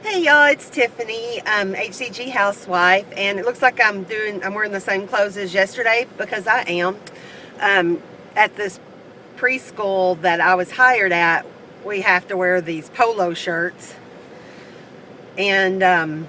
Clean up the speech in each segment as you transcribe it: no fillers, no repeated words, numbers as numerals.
Hey y'all, it's Tiffany, HCG housewife, and it looks like I'm wearing the same clothes as yesterday because I am. At this preschool that I was hired at, we have to wear these polo shirts, and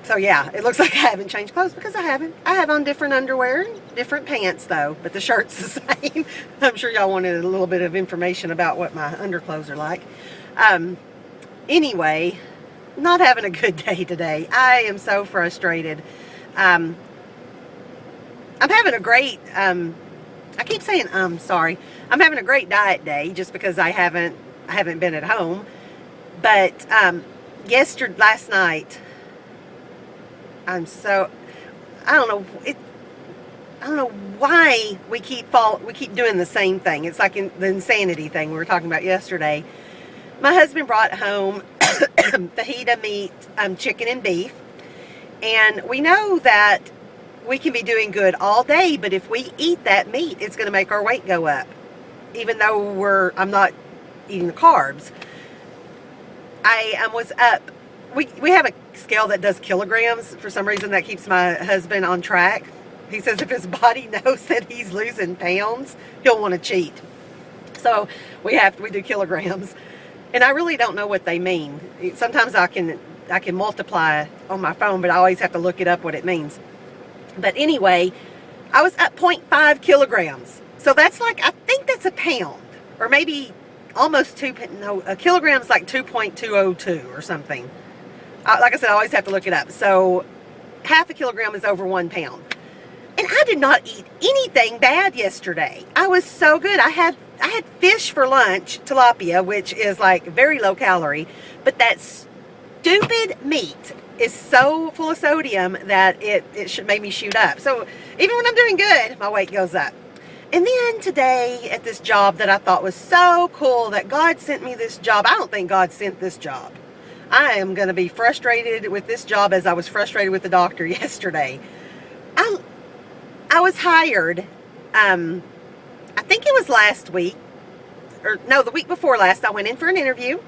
so yeah, it looks like I haven't changed clothes because I haven't. I have on different underwear, different pants though, but the shirt's the same. I'm sure y'all wanted a little bit of information about what my underclothes are like. Anyway, not having a good day today. I am so frustrated. I'm having a great, I keep saying, sorry. I'm having a great diet day just because I haven't been at home. But, last night, I don't know why we keep doing the same thing. It's like the insanity thing we were talking about yesterday. My husband brought home fajita meat, chicken and beef, and we know that we can be doing good all day, but if we eat that meat, it's going to make our weight go up, even though I'm not eating the carbs. I was up. We have a scale that does kilograms. For some reason, that keeps my husband on track. He says if his body knows that he's losing pounds, he'll want to cheat. So we do kilograms. And I really don't know what they mean. Sometimes I can multiply on my phone, but I always have to look it up what it means. But anyway, I was up 0.5 kilograms. So that's like, I think that's a pound, or maybe almost a kilogram's like 2.202 or something. Like I said, I always have to look it up. So half a kilogram is over 1 pound. And I did not eat anything bad yesterday. I was so good. I had fish for lunch, tilapia, which is like very low calorie, but that stupid meat is so full of sodium that it should make me shoot up. So even when I'm doing good, my weight goes up. And then today at this job that I thought was so cool, that God sent me this job. I don't think God sent this job. I am going to be frustrated with this job as I was frustrated with the doctor yesterday. I was hired, I think it was last week, or no, the week before last. I went in for an interview,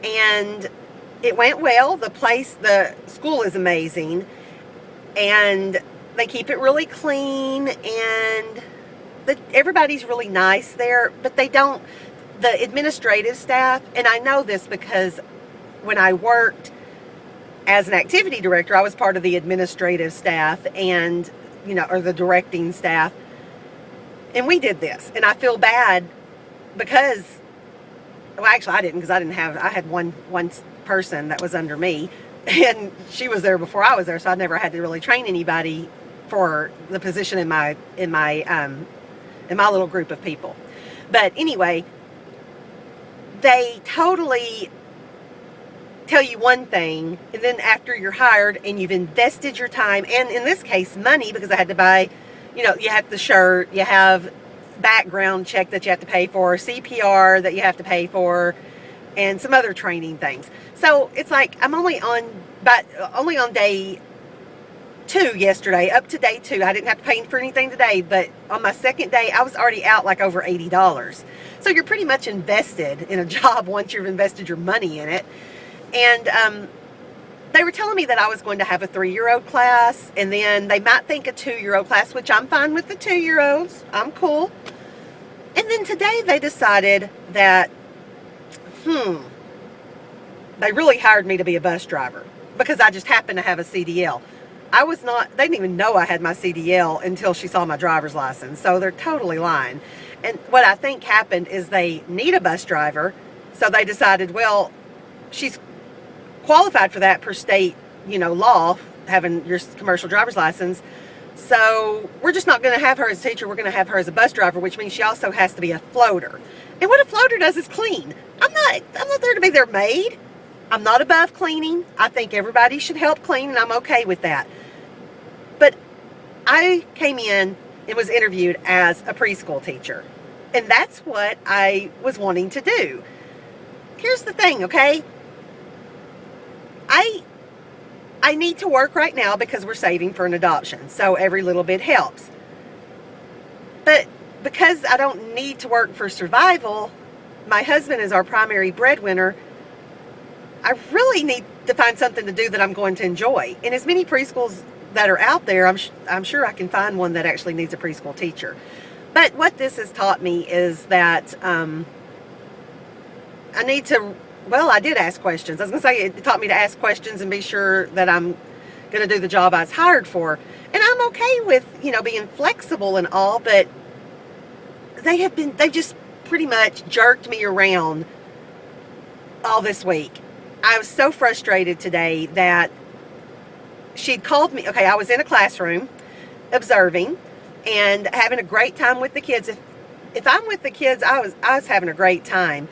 and it went well. The school is amazing, and they keep it really clean, and everybody's really nice there, but the administrative staff, and I know this because when I worked as an activity director, I was part of the administrative staff and, or the directing staff. And we did this. And I feel bad because, well, actually I didn't, because I had one person that was under me, and she was there before I was there, so I never had to really train anybody for the position in my little group of people. But anyway, they totally tell you one thing, and then after you're hired and you've invested your time, and in this case money, because I had to buy, you have the shirt, you have background check that you have to pay for, CPR that you have to pay for, and some other training things. So it's like I'm only on day 2 yesterday, up to day 2. I didn't have to pay for anything today, but on my second day, I was already out like over $80. So you're pretty much invested in a job once you've invested your money in it. And they were telling me that I was going to have a 3-year-old class, and then they might think a 2-year-old class, which I'm fine with the 2-year-olds. I'm cool. And then today they decided that, they really hired me to be a bus driver because I just happened to have a CDL. They didn't even know I had my CDL until she saw my driver's license. So they're totally lying. And what I think happened is they need a bus driver. So they decided, well, she's qualified for that per state, law, having your commercial driver's license. So we're just not going to have her as a teacher. We're going to have her as a bus driver, which means she also has to be a floater. And what a floater does is clean. I'm not there to be their maid. I'm not above cleaning. I think everybody should help clean, and I'm okay with that. But I came in and was interviewed as a preschool teacher, and that's what I was wanting to do. Here's the thing, okay? I need to work right now because we're saving for an adoption, so every little bit helps. But because I don't need to work for survival, my husband is our primary breadwinner. I really need to find something to do that I'm going to enjoy. And as many preschools that are out there, I'm sure I can find one that actually needs a preschool teacher. But what this has taught me is that I need to, well, I did ask questions. I was going to say it taught me to ask questions and be sure that I'm going to do the job I was hired for. And I'm okay with, being flexible and all, but they've just pretty much jerked me around all this week. I was so frustrated today that she'd called me. Okay, I was in a classroom observing and having a great time with the kids. If I'm with the kids, I was having a great time.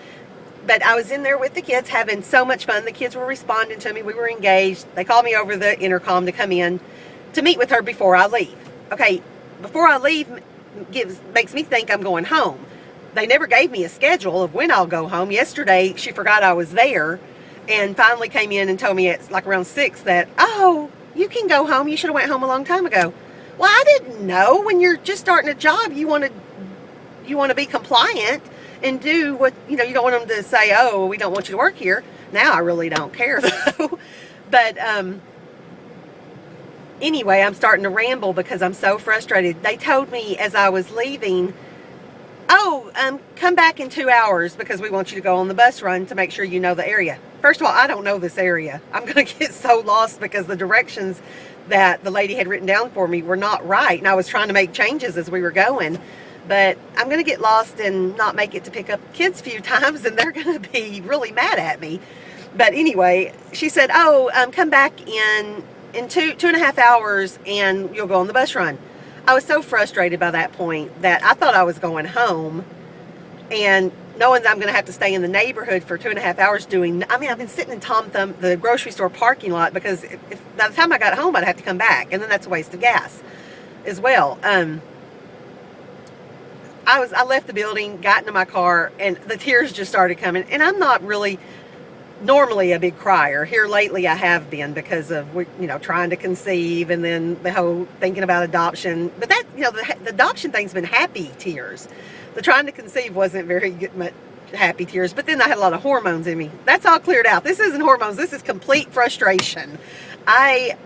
But I was in there with the kids having so much fun. The kids were responding to me. We were engaged. They called me over the intercom to come in to meet with her before I leave. Okay, before I leave makes me think I'm going home. They never gave me a schedule of when I'll go home. Yesterday, she forgot I was there and finally came in and told me at like around 6 that, oh, you can go home. You should have went home a long time ago. Well, I didn't know. When you're just starting a job, you want to be compliant and do what, you don't want them to say, oh, we don't want you to work here. Now I really don't care though. But anyway, I'm starting to ramble because I'm so frustrated. They told me as I was leaving, oh, come back in 2 hours because we want you to go on the bus run to make sure you know the area. First of all, I don't know this area. I'm going to get so lost because the directions that the lady had written down for me were not right. And I was trying to make changes as we were going. But I'm going to get lost and not make it to pick up kids a few times, and they're going to be really mad at me. But anyway, she said, oh, come back in 2.5 hours and you'll go on the bus run. I was so frustrated by that point that I thought I was going home, and knowing that I'm going to have to stay in the neighborhood for 2.5 hours I've been sitting in Tom Thumb, the grocery store parking lot, because if by the time I got home, I'd have to come back, and then that's a waste of gas as well. I left the building, got into my car, and the tears just started coming. And I'm not really normally a big crier. Here lately I have been because of, trying to conceive and then the whole thinking about adoption. But that, the adoption thing's been happy tears. The trying to conceive wasn't very much happy tears. But then I had a lot of hormones in me. That's all cleared out. This isn't hormones. This is complete frustration. I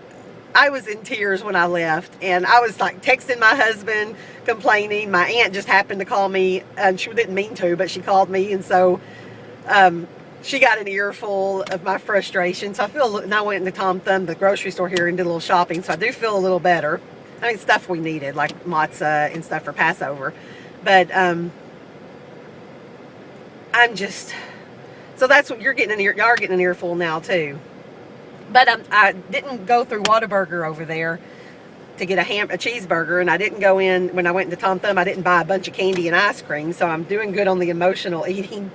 was in tears when I left, and I was like texting my husband, complaining. My aunt just happened to call me, and she didn't mean to, but she called me, and so she got an earful of my frustration. So and I went into Tom Thumb, the grocery store here, and did a little shopping, so I do feel a little better. I mean, stuff we needed, like matzah and stuff for Passover. But so that's what y'all are getting an earful now too. But I didn't go through Whataburger over there to get a cheeseburger, and I didn't go in, when I went into Tom Thumb, I didn't buy a bunch of candy and ice cream, so I'm doing good on the emotional eating.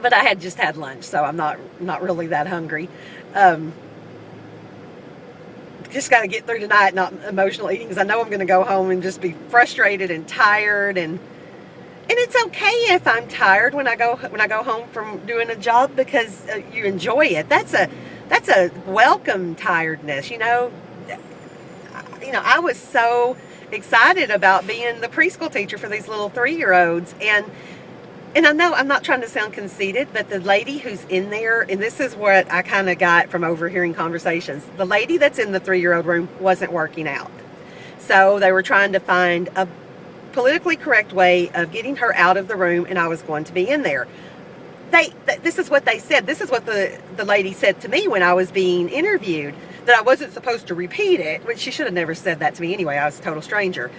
But I had just had lunch, so I'm not really that hungry. Just got to get through tonight, not emotional eating, because I know I'm going to go home and just be frustrated and tired, and it's okay if I'm tired when I go home from doing a job, because you enjoy it. That's a welcome tiredness, I was so excited about being the preschool teacher for these little 3-year-olds, and I know I'm not trying to sound conceited, but the lady who's in there, and this is what I kind of got from overhearing conversations, the lady that's in the 3-year-old room wasn't working out. So they were trying to find a politically correct way of getting her out of the room, and I was going to be in there. This is what they said. This is what the lady said to me when I was being interviewed, that I wasn't supposed to repeat it, which she should have never said that to me anyway. I was a total stranger.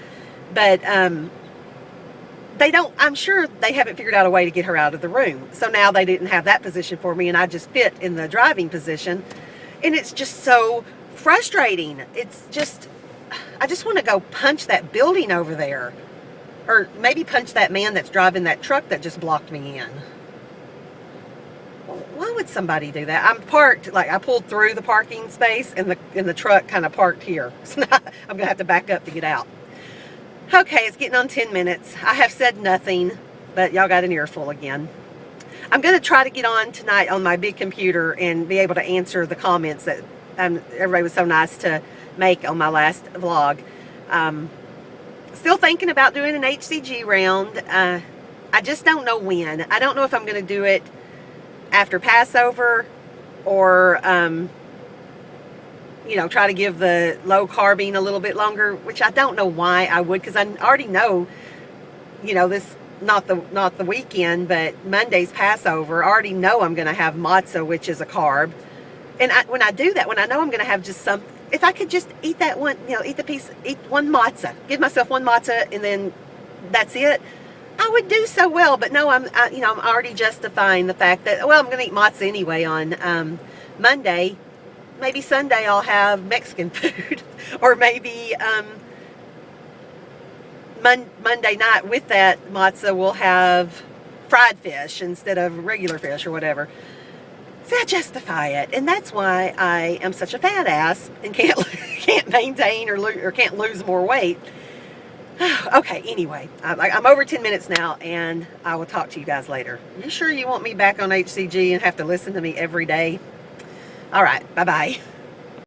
But I'm sure they haven't figured out a way to get her out of the room. So now they didn't have that position for me, and I just fit in the driving position. And it's just so frustrating. I just want to go punch that building over there. Or maybe punch that man that's driving that truck that just blocked me in. Why would somebody do that? I'm parked, I pulled through the parking space, and the truck kind of parked here. So now I'm going to have to back up to get out. Okay, it's getting on 10 minutes. I have said nothing, but y'all got an earful again. I'm going to try to get on tonight on my big computer and be able to answer the comments that everybody was so nice to make on my last vlog. Still thinking about doing an HCG round. I just don't know when. I don't know if I'm going to do it after Passover, or you know, try to give the low carbing a little bit longer, which I don't know why I would, because I already know, you know, this, not the weekend, but Monday's Passover, I already know I'm going to have matzah, which is a carb. And when I do that, when I know I'm going to have just some, if I could just eat that one, you know, eat one matzah, give myself one matzah, and then that's it, I would do so well. But no, you know, I'm already justifying the fact that, well, I'm going to eat matzah anyway on Monday. Maybe Sunday I'll have Mexican food, or maybe Monday night with that matzah we'll have fried fish instead of regular fish or whatever. See, I justify it, and that's why I am such a fat ass and can't maintain or can't lose more weight. Okay, anyway, I'm over 10 minutes now, and I will talk to you guys later. You sure you want me back on HCG and have to listen to me every day? All right, bye-bye.